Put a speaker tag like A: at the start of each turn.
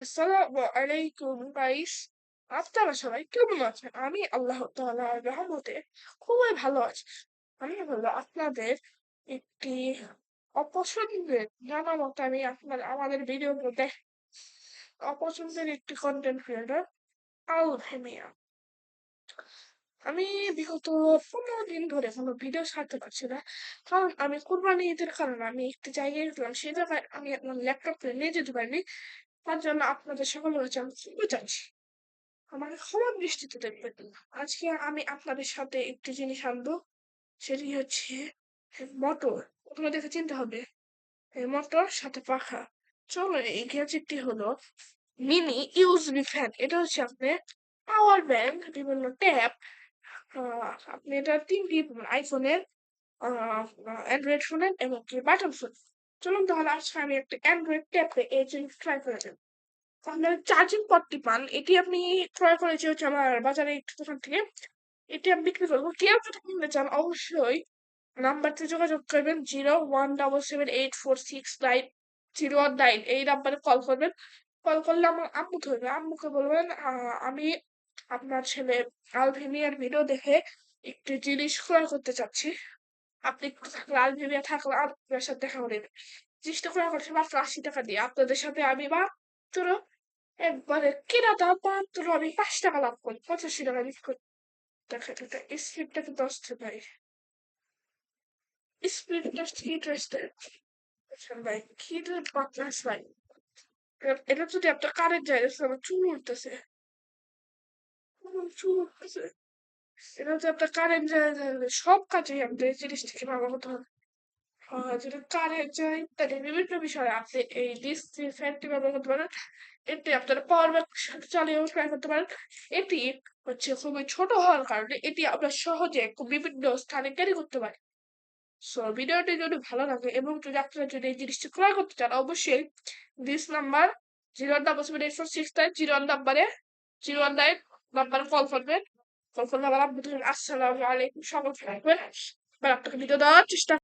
A: আসসালামু আলাইকুম গাইস। আপনারা সবাই কেমন আছেন? আমি আল্লাহ তাআলার রহমতে খুবই ভালো আছি। আমি হলো আপনাদের একটি অপছন্দের জানা মতো আমি আমাদের ভিডিওর মধ্যে অপছন্দের একটি কন্টেন্ট ক্রিয়েটর আলফেমিয়া। আমি বিগত 15 দিন ধরে কোনো ভিডিও ছাড়তে পারছি না, কারণ আমি কুরবানি ঈদের কারণে আমি একটি জায়গায় গেলাম, সেই জায়গায় আমি আমার ল্যাপটপ নিয়ে যেতে পারিনি। তার জন্য আপনাদের সকলের কাছে আমি ক্ষমা চাচ্ছি, আমাকে ক্ষমা দৃষ্টিতে দেখবেন। আজকে আমি আপনাদের সাথে একটি জিনিস আনবো, সেটি হচ্ছে মোটর। প্রথমে দেখে চিনতে হবে মোটর সাথে পাখা। চলো, এই গ্যাজেটটি হলো মিনি ইউএসবি ফ্যান। এটা হচ্ছে আপনার পাওয়ার ব্যাংক, বিভিন্ন ট্যাব। আপনি এটা তিনটি আইফোনের, অ্যান্ড্রয়েড ফোনের এবং কি বাটন ফোন। চলুন তাহলে আজকে আমি একটা অ্যান্ড্রয়েড ট্যাবে এই জিনিস ট্রাই করে দেব। আপনার চার্জিং পটটি পান, এটি আপনি ক্রয় করেছি হচ্ছে আমার বাজারে একটি দোকান থেকে। এটি আমি বিক্রি করবো। কেউ যদি কিনতে চান অবশ্যই নাম্বারতে যোগাযোগ করবেন, 01778469 019। এই নাম্বারে কল করবেন। কল করলে আমার আম্মু ধরবে, আম্মুকে বলবেন আমি আপনার ছেলে আলভেমিয়ার ভিডিও দেখে একটি জিনিস ক্রয় করতে চাচ্ছি। আপনি একটু থাকলে আলভেমিয়া থাকলে আলভেমিয়ার সাথে দেখা করে নেবেন। জিনিসটা ক্রয় করছে মাত্র 80 টাকা দিয়ে। আপনাদের সাথে আমি মাত্র একবারে কেনা দাম মাত্র আমি 5 টাকা লাভ করি, 85 টাকা বিক্রি করি। দেখেন এটা স্পিডটা কিন্তু আসছে ভাই, স্পিডটা ইন্টারেস্টেড। আচ্ছা ভাই, কি বাতাস ভাই। এটা যদি আপনার কারেন্ট যায় দেখছেন আমার চুল উঠতেছে, আমার চুল উঠতেছে। এটা যদি আপনার কারেন্ট যায় তাহলে সব কাজেই আমাদের এই জিনিস থেকে ব্যবহার করতে হবে। যদি কারেন্ট যায় তাহলে বিভিন্ন বিষয়ে আপনি এই ডিসি ফ্যানটি ব্যবহার করতে পারেন। এটি আপনারা পাওয়ার ব্যাংক সাথে চালিয়েও ট্রাই করতে পারেন। এটি হচ্ছে খুবই ছোট হওয়ার কারণে এটি আমরা সহজে বিভিন্ন স্থানে ক্যারি করতে পারি। সো ভিডিওটি যদি ভালো লাগে এবং যদি আপনারা যদি এই জিনিসটি ক্রয় করতে চান, অবশ্যই দিস নাম্বার 01778469 নাম্বারে 019 নাম্বারে কল করবেন। কল করলে আমার আপনি আসসালামু আলাইকুম সকল থাকবেন। এবার আপনাকে ভিডিও দেওয়ার চেষ্টা